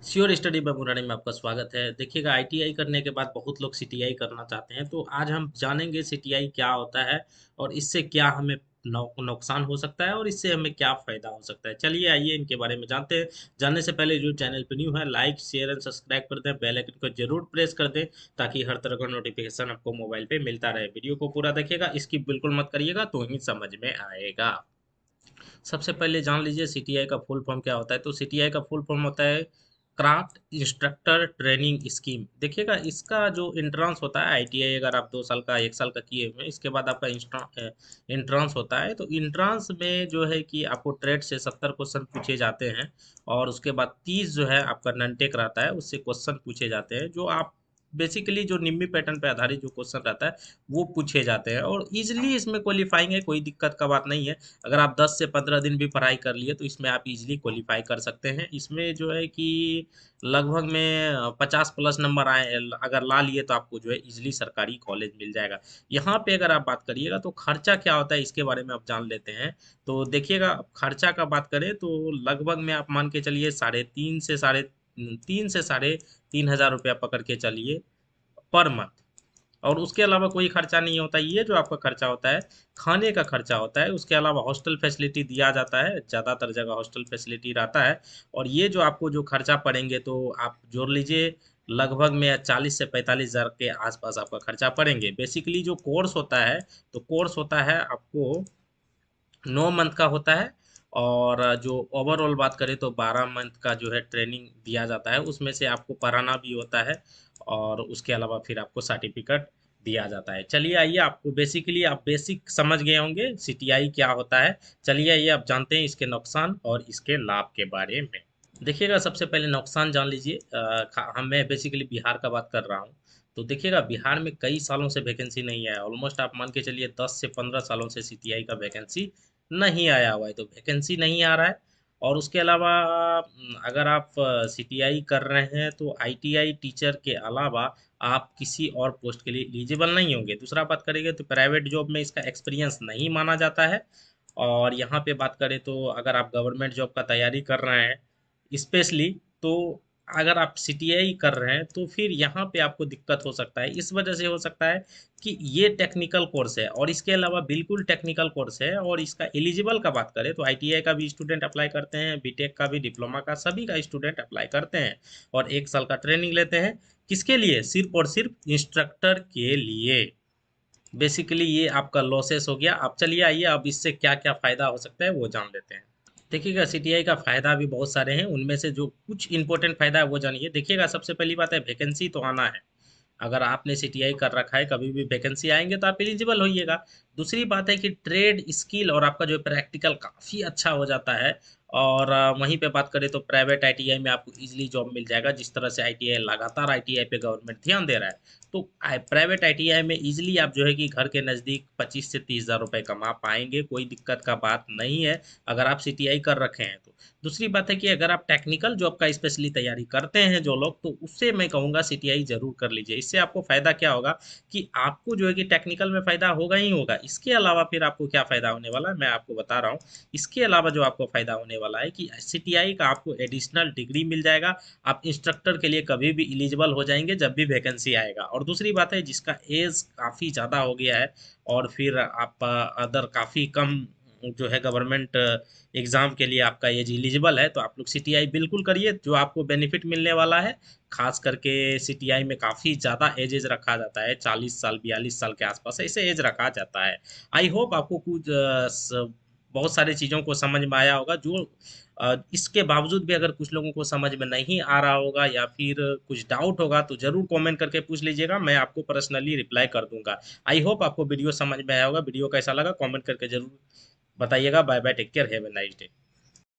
Sure study bye Murari में आपका स्वागत है। देखिएगा, आईटीआई करने के बाद बहुत लोग सीटीआई करना चाहते हैं, तो आज हम जानेंगे सीटीआई क्या होता है और इससे क्या हमें नुकसान हो सकता है और इससे हमें क्या फ़ायदा हो सकता है। चलिए आइए इनके बारे में जानते हैं। जानने से पहले जो चैनल पे न्यू है, लाइक शेयर एंड सब्सक्राइब कर दें, बेल आइकन को जरूर प्रेस कर दें ताकि हर तरह का नोटिफिकेशन आपको मोबाइल पे मिलता रहे। वीडियो को पूरा देखिएगा, स्किप बिल्कुल मत करिएगा, तो ही समझ में आएगा। सबसे पहले जान लीजिए सीटीआई का फुल फॉर्म क्या होता है। तो सीटीआई का फुल फॉर्म होता है क्राफ्ट इंस्ट्रक्टर ट्रेनिंग स्कीम। देखिएगा, इसका जो इंट्रांस होता है, आईटीआई अगर आप 2 साल का 1 साल का किए हुए हैं, इसके बाद आपका इंट्रांस होता है। तो इंट्रांस में जो है कि आपको ट्रेड से 70 क्वेश्चन पूछे जाते हैं और उसके बाद 30 जो है आपका ननटेक रहता है, उससे क्वेश्चन पूछे जाते हैं जो आप बेसिकली जो निम्मी पैटर्न पे आधारित जो क्वेश्चन रहता है वो पूछे जाते हैं और इजिली इसमें क्वालिफाइंग है, कोई दिक्कत का बात नहीं है। अगर आप 10 से 15 दिन भी पढ़ाई कर लिए तो इसमें आप इजीली क्वालिफाई कर सकते हैं। इसमें जो है कि लगभग में 50 प्लस नंबर आए अगर ला लिए तो आपको जो है इजीली सरकारी कॉलेज मिल जाएगा। यहाँ पे अगर आप बात करिएगा तो खर्चा क्या होता है इसके बारे में आप जान लेते हैं। तो देखिएगा, खर्चा का बात करें तो लगभग में आप मान के चलिए 3,500 से 3,500 रुपया पकड़ के चलिए पर मंथ। और उसके अलावा कोई खर्चा नहीं होता। ये जो आपका खर्चा होता है खाने का खर्चा होता है, उसके अलावा हॉस्टल फैसिलिटी दिया जाता है, ज़्यादातर जगह हॉस्टल फैसिलिटी रहता है। और ये जो आपको जो खर्चा पड़ेंगे तो आप जोड़ लीजिए, लगभग में 40 से 45 हज़ार के आसपास आपका खर्चा पड़ेंगे। बेसिकली जो कोर्स होता है, तो कोर्स होता है आपको 9 मंथ का होता है। और जो ओवरऑल बात करें तो 12 मंथ का जो है ट्रेनिंग दिया जाता है, उसमें से आपको पढ़ाना भी होता है और उसके अलावा फिर आपको सर्टिफिकेट दिया जाता है। चलिए आइए, आपको बेसिकली आप बेसिक समझ गए होंगे सीटीआई क्या होता है। चलिए आइए आप जानते हैं इसके नुकसान और इसके लाभ के बारे में। देखिएगा, सबसे पहले नुकसान जान लीजिए। मैं बेसिकली बिहार का बात कर रहा हूँ। तो देखिएगा, बिहार में कई सालों से वैकेंसी नहीं आया, ऑलमोस्ट आप मान के चलिए 10 से 15 सालों से सीटीआई का वैकेंसी नहीं आया हुआ है। तो वैकेंसी नहीं आ रहा है। और उसके अलावा अगर आप सीटीआई कर रहे हैं तो आईटीआई टीचर के अलावा आप किसी और पोस्ट के लिए एलिजिबल नहीं होंगे। दूसरा बात करेंगे तो प्राइवेट जॉब में इसका एक्सपीरियंस नहीं माना जाता है। और यहाँ पे बात करें तो अगर आप गवर्नमेंट जॉब का तैयारी कर रहे हैं स्पेशली, तो अगर आप सीटीआई कर रहे हैं तो फिर यहाँ पे आपको दिक्कत हो सकता है। इस वजह से हो सकता है कि ये टेक्निकल कोर्स है और इसके अलावा बिल्कुल टेक्निकल कोर्स है। और इसका एलिजिबल का बात करें तो आईटीआई का भी स्टूडेंट अप्लाई करते हैं, बीटेक का भी, डिप्लोमा का, सभी का स्टूडेंट अप्लाई करते हैं और 1 साल का ट्रेनिंग लेते हैं। किसके लिए? सिर्फ और सिर्फ इंस्ट्रक्टर के लिए। बेसिकली ये आपका लॉसेस हो गया। अब चलिए आइए, अब इससे क्या क्या फ़ायदा हो सकता है वो जान लेते हैं। देखिएगा, सीटीआई का फ़ायदा भी बहुत सारे हैं, उनमें से जो कुछ इंपॉर्टेंट फ़ायदा है वो जानिए। देखिएगा, सबसे पहली बात है वैकेंसी तो आना है। अगर आपने सीटीआई कर रखा है, कभी भी वैकेंसी आएंगे तो आप एलिजिबल होइएगा। दूसरी बात है कि ट्रेड स्किल और आपका जो प्रैक्टिकल काफ़ी अच्छा हो जाता है। और वहीं पे बात करें तो प्राइवेट आईटीआई में आपको इजीली जॉब मिल जाएगा। जिस तरह से आईटीआई लगातार आईटीआई पे गवर्नमेंट ध्यान दे रहा है, तो प्राइवेट आईटीआई में इजीली आप जो है कि घर के नज़दीक 25 से 30 हज़ार रुपए कमा पाएंगे, कोई दिक्कत का बात नहीं है अगर आप सीटीआई कर रखे हैं तो। दूसरी बात है कि अगर आप टेक्निकल जॉब का स्पेशली तैयारी करते हैं जो लोग, तो उससे मैं कहूँगा सीटीआई जरूर कर लीजिए। इससे आपको फ़ायदा क्या होगा कि आपको जो है कि टेक्निकल में फ़ायदा होगा ही होगा। इसके अलावा फिर आपको क्या फ़ायदा होने वाला है मैं आपको बता रहा हूँ। इसके अलावा जो आपको फ़ायदा होने वाला है कि सीटीआई का आपको एडिशनल डिग्री मिल जाएगा। आप इंस्ट्रक्टर के लिए कभी भी एलिजिबल हो जाएंगे जब भी वैकेंसी आएगा। और दूसरी बात है, जिसका एज काफ़ी ज़्यादा हो गया है और फिर आप अदर काफ़ी कम जो है गवर्नमेंट एग्ज़ाम के लिए आपका एज एलिजिबल है, तो आप लोग सीटीआई बिल्कुल करिए, जो आपको बेनिफिट मिलने वाला है। खास करके सीटीआई में काफ़ी ज़्यादा एजेज रखा जाता है, 40 साल 42 साल के आसपास ऐसे एज रखा जाता है। आई होप आपको कुछ बहुत सारी चीज़ों को समझ में आया होगा। जो इसके बावजूद भी अगर कुछ लोगों को समझ में नहीं आ रहा होगा या फिर कुछ डाउट होगा तो ज़रूर कमेंट करके पूछ लीजिएगा, मैं आपको पर्सनली रिप्लाई कर दूंगा। आई होप आपको वीडियो समझ में आया होगा। वीडियो कैसा लगा कमेंट करके ज़रूर बताइएगा। Bye bye, take care, have a nice day.